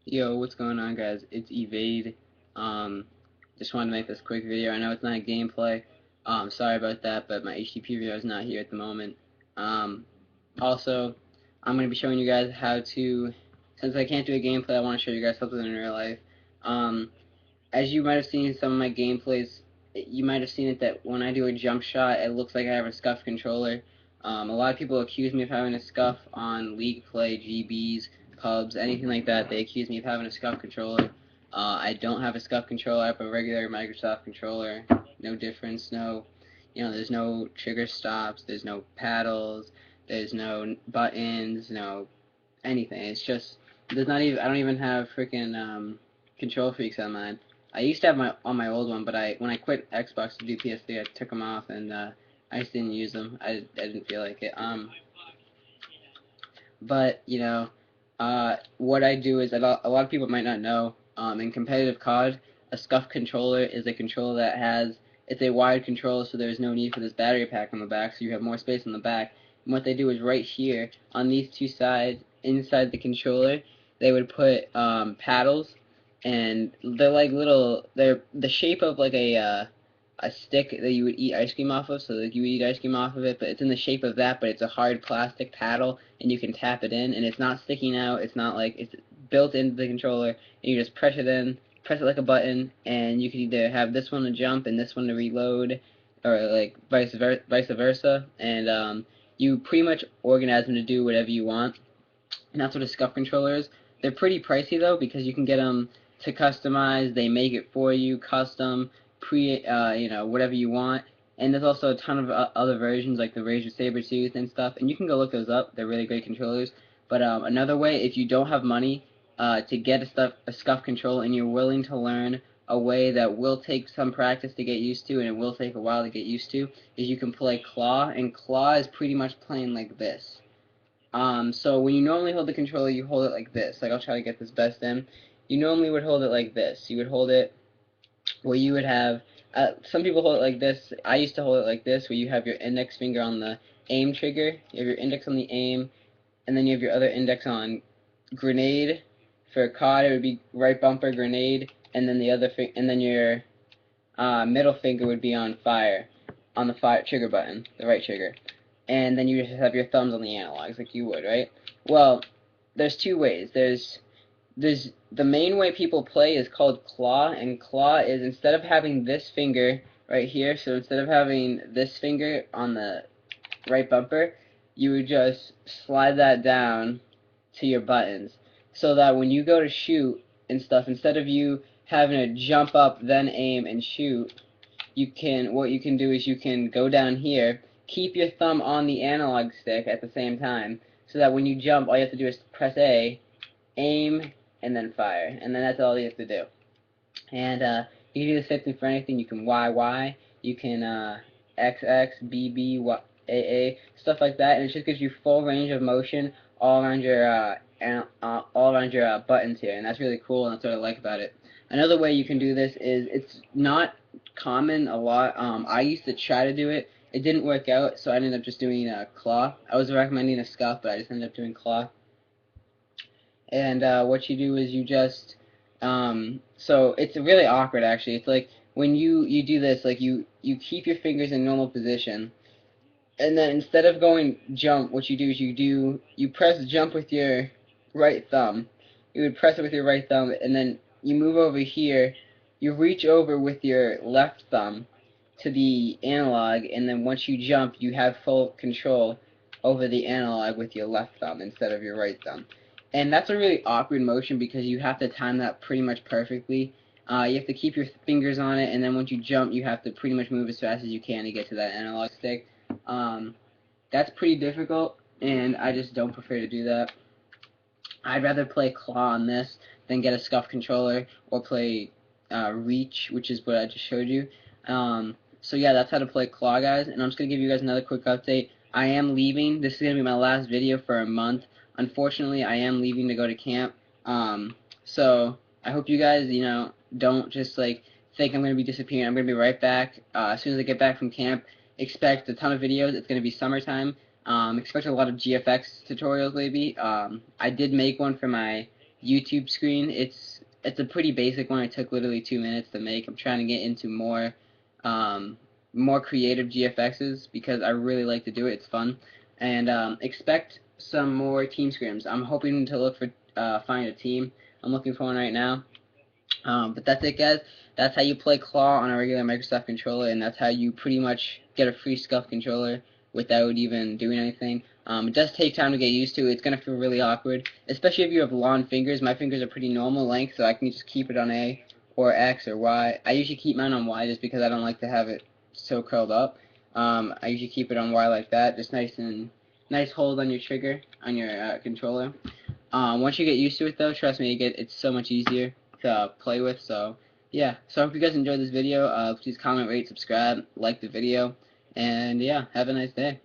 Yo, what's going on, guys? It's Evade. Um, just wanted to make this quick video. I know it's not a gameplay. Sorry about that, but my HTTP video is not here at the moment. Also, I'm going to be showing you guys how to, since I can't do a gameplay, I want to show you guys something in real life. Um, as you might have seen in some of my gameplays, you might have seen it that when I do a jump shot, it looks like I have a scuff controller. A lot of people accuse me of having a scuff on League Play, GBs, pubs, anything like that. They accuse me of having a scuff controller. I don't have a scuff controller. I have a regular Microsoft controller. No difference. There's no trigger stops. There's no paddles. There's no buttons. No anything. It's just there's not even. I don't even have freaking control freaks on mine. I used to have my on my old one, but when I quit Xbox to do PS3, I took them off and I just didn't use them. I didn't feel like it. But what I do is a lot of people might not know. In competitive COD, a SCUF controller is a controller that has it's a wired controller, so there's no need for this battery pack on the back, so you have more space on the back. And what they do is right here on these two sides, inside the controller, they would put paddles, and they're like they're the shape of like a stick that you would eat ice cream off of, so like you would eat ice cream off of it, but it's in the shape of that, but it's a hard plastic paddle, and you can tap it in, and it's not sticking out, it's not like, it's built into the controller, and you just press it in, press it like a button, and you can either have this one to jump and this one to reload, or like vice versa, and you pretty much organize them to do whatever you want, and that's what a SCUF controller is. They're pretty pricey though, because you can get them to customize. They make it for you, custom, whatever you want. And there's also a ton of other versions like the Razer Sabertooth and stuff. And you can go look those up. They're really great controllers. But another way, if you don't have money to get a SCUF controller and you're willing to learn a way that will take some practice to get used to, and it will take a while to get used to, is you can play Claw. And Claw is pretty much playing like this. So when you normally hold the controller, you hold it like this. Like, I'll try to get this best in. You normally would hold it like this. You would hold it where you would have, some people hold it like this. I used to hold it like this, where you have your index finger on the aim trigger. You have your index on the aim, and then you have your other index on grenade. For COD, it would be right bumper, grenade, and then your middle finger would be on fire, on the fire trigger button, the right trigger. And then you just have your thumbs on the analogs like you would, right? Well, there's two ways. There's the main way people play is called claw, and claw is instead of having this finger right here, so instead of having this finger on the right bumper, you would just slide that down to your buttons, so that when you go to shoot and stuff, instead of you having to jump up, then aim and shoot, what you can do is you can go down here, keep your thumb on the analog stick at the same time, so that when you jump, all you have to do is press A, aim, and then fire, and then that's all you have to do. And you can do the same thing for anything. You can Y, you can XX, BB, AA, stuff like that, and it just gives you full range of motion all around your buttons here, and that's really cool, and that's what I like about it. Another way you can do this is, it's not common a lot. I used to try to do it. It didn't work out, so I ended up just doing claw. I was recommending a scuff, but I just ended up doing claw. And what you do is you just so it's really awkward actually. It's like when you do this, like you keep your fingers in normal position, and then instead of going jump, what you do is you press jump with your right thumb. You would press it with your right thumb, and then you move over here. You reach over with your left thumb to the analog, and then once you jump, you have full control over the analog with your left thumb instead of your right thumb. And that's a really awkward motion because you have to time that pretty much perfectly. You have to keep your fingers on it, and then once you jump, you have to pretty much move as fast as you can to get to that analog stick. Um, that's pretty difficult, and I just don't prefer to do that. I'd rather play claw on this than get a scuff controller or play reach, which is what I just showed you. So yeah, that's how to play claw, guys, and I'm just going to give you guys another quick update. I am leaving. This is going to be my last video for a month. Unfortunately, I am leaving to go to camp. So I hope you guys, don't just like think I'm going to be disappearing. I'm going to be right back. As soon as I get back from camp, expect a ton of videos. It's going to be summertime. Expect a lot of GFX tutorials maybe. I did make one for my YouTube screen. It's a pretty basic one. It took literally 2 minutes to make. I'm trying to get into more creative GFXs because I really like to do it. It's fun. And expect some more team scrims. I'm hoping to look for find a team. I'm looking for one right now. But that's it, guys. That's how you play Claw on a regular Microsoft controller, and that's how you pretty much get a free SCUF controller without even doing anything. It does take time to get used to. It's going to feel really awkward, especially if you have long fingers. My fingers are pretty normal length, so I can just keep it on A or X or Y. I usually keep mine on Y just because I don't like to have it so curled up. I usually keep it on Y like that, just nice hold on your trigger, on your controller. Once you get used to it, though, trust me, it's so much easier to play with. So yeah, so I hope you guys enjoyed this video. Please comment, rate, subscribe, like the video, and yeah, have a nice day.